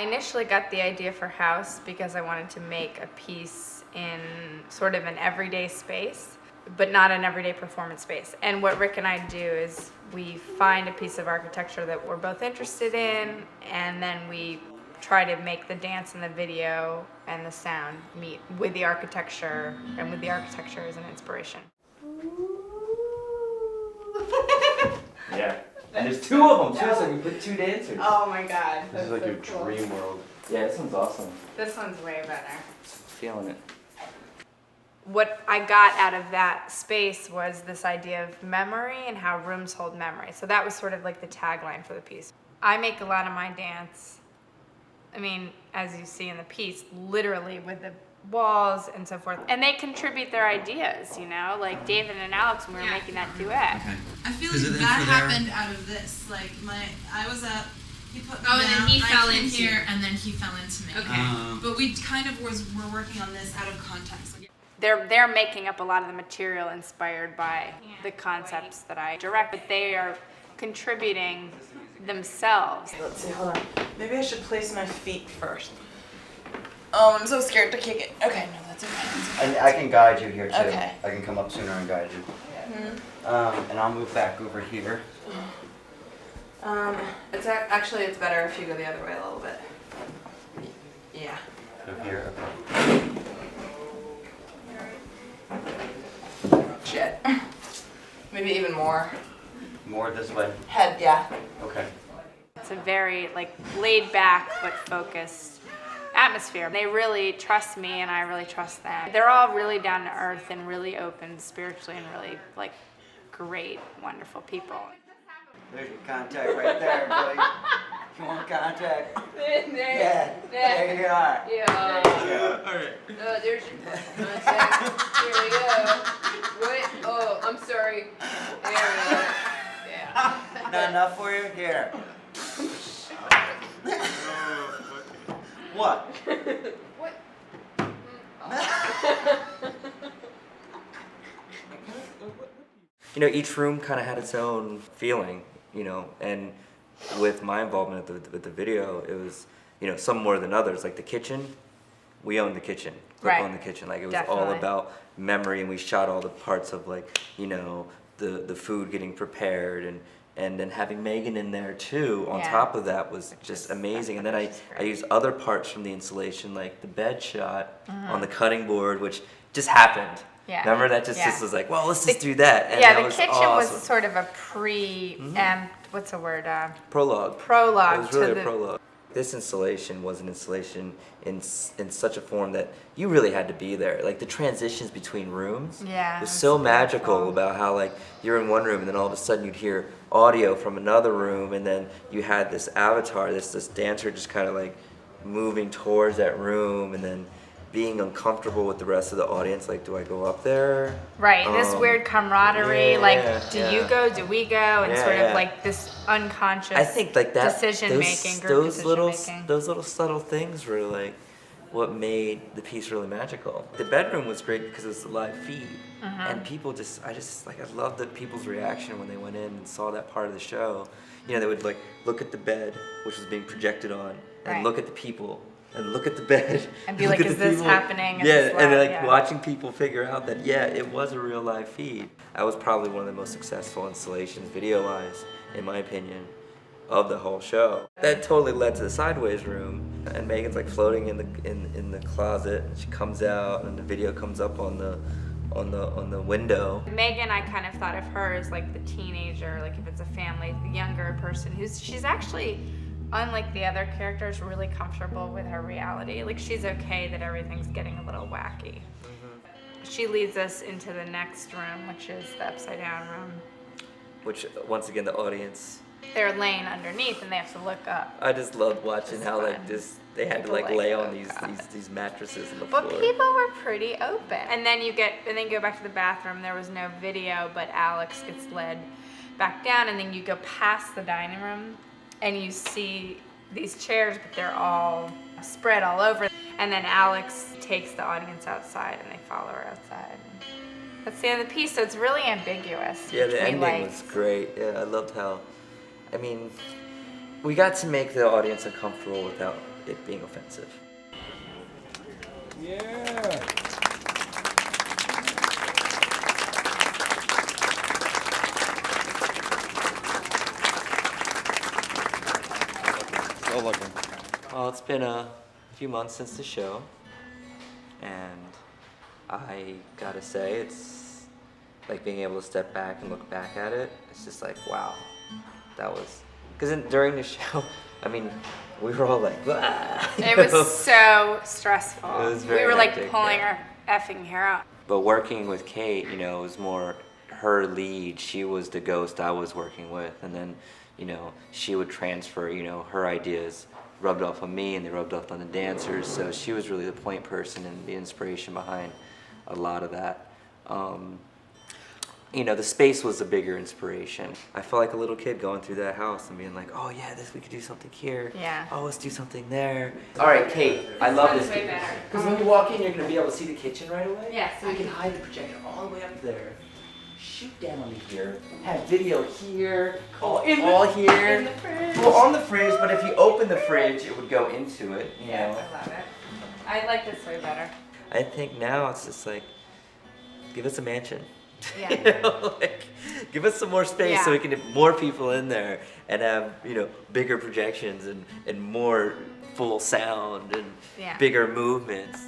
initially got the idea for House because I wanted to make a piece in sort of an everyday space, but not an everyday performance space. And what Rick and I do is we find a piece of architecture that we're both interested in, and then we try to make the dance and the video and the sound meet with the architecture, and with the architecture as an inspiration. Yeah. And there's two of them too, so you put two dancers. Oh my god. This is like your dream world. Yeah, this one's awesome. This one's way better. Feeling it. What I got out of that space was this idea of memory and how rooms hold memory. So that was sort of like the tagline for the piece. I make a lot of my dance, I mean, as you see in the piece, literally with the walls and so forth. And they contribute their ideas, you know? Like David and Alex, when we were making that duet. Okay. I feel like that happened out of this. Like I was up, he put me down, and then he fell I came into here, and then he fell into me. Okay. But we kind of were working on this out of context. Like, They're making up a lot of the material inspired by the concepts that I direct, but they are contributing themselves. let's see, hold on. Maybe I should place my feet first. Oh, I'm so scared to kick it. Okay, no, that's okay. I can guide you here too. Okay. I can come up sooner and guide you. And I'll move back over here. It's actually it's better if you go the other way a little bit. Yeah. Over here. Okay. Shit. Maybe even more. More this way. Head, yeah. Okay. It's a very like laid back but focused atmosphere. They really trust me and I really trust them. They're all really down to earth and really open spiritually and really like great, wonderful people. There's your contact right there, buddy. You want contact? Yeah. There you are. Yeah. There you go. Oh, there's your contact. Here we go. What? Oh, I'm sorry. There we go. Yeah. Not enough for you? Here. What? What? You know, each room kind of had its own feeling, you know, and with my involvement with the video, it was, you know, some more than others. Like the kitchen, we owned the kitchen. Clip Right. owned the kitchen. Like it was Definitely. all about memory, and we shot all the parts of like, you know, the food getting prepared, and then having Megan in there too on Yeah. top of that was Which just is- amazing. And then which I is I great. used other parts from the installation, like the bed shot Mm-hmm. on the cutting board, which just happened. Yeah. Remember that just Yeah. was like, well, let's The- just do that. And Yeah, that the was kitchen awesome. was sort of a what's the word? Prologue. Prologue It was really to a the prologue. This installation was an installation in such a form that you really had to be there. Like the transitions between rooms Yeah, was it so was magical beautiful. about how like you're in one room and then all of a sudden you'd hear audio from another room, and then you had this avatar, this dancer just kind of like moving towards that room, and then being uncomfortable with the rest of the audience. Like, do I go up there? Right, this weird camaraderie, like, do you yeah. go, do we go, and Yeah, sort yeah. of like this unconscious I think like that decision making, group those decision little making. those little subtle things were like what made the piece really magical. The bedroom was great because it was a live feed, Mm-hmm. and people I loved the people's reaction when they went in and saw that part of the show. You know, they would like look at the bed which was being projected on, and Right. look at the people. And look at the bed. And be look like, at is the this people. happening? Is Yeah, this and live? like Yeah. watching people figure out that it was a real live feed. That was probably one of the most successful installations, video-wise, in my opinion, of the whole show. That totally led to the sideways room, and Megan's like floating in the closet, and she comes out, and the video comes up on the window. Megan, I kind of thought of her as like the teenager, like if it's a family, the younger person she's actually, unlike the other characters, really comfortable with her reality. Like she's okay that everything's getting a little wacky. She leads us into the next room, which is the upside down room. Which, once again, the audience, They're laying underneath and they have to look up. I just loved watching It's how fun. like they had to People like like, lay oh, on God. these mattresses on the But floor. people were pretty open. And then you go back to the bathroom. There was no video, but Alex gets led back down, and then you go past the dining room and you see these chairs, but they're all spread all over. And then Alex takes the audience outside and they follow her outside. That's the end of the piece, so it's really ambiguous. Yeah, which the we ending liked. was great. Yeah, I loved how, I mean, we got to make the audience uncomfortable without it being offensive. Yeah. Still looking. Well, it's been a few months since the show, and I gotta say, it's like being able to step back and look back at it. It's just like, wow, that was, because during the show, I mean, we were all like, "Blah," you It know? was so stressful. It was very we were like hectic, pulling yeah. our effing hair out. But working with Kate, you know, it was more her lead. She was the ghost I was working with, and then, you know, she would transfer, you know, her ideas rubbed off on me, and they rubbed off on the dancers. So she was really the point person and the inspiration behind a lot of that. You know, the space was a bigger inspiration. I felt like a little kid going through that house and being like, oh yeah, we could do something here. Yeah. Oh, let's do something there. All right, Kate, I love this. Way better. Because when you walk in, you're gonna be able to see the kitchen right away. Yes. So you can hide the projector all the way up there. Shoot down on here. Have video here. All here. In the fridge. Well, on the fridge, but if you open the fridge, it would go into it. You Yes, know. I love it. I like this way better. I think now it's just like, give us a mansion. Yeah. You know, like, give us some more space so Yeah. we can get more people in there and have, you know, bigger projections and more full sound and Yeah. bigger movements.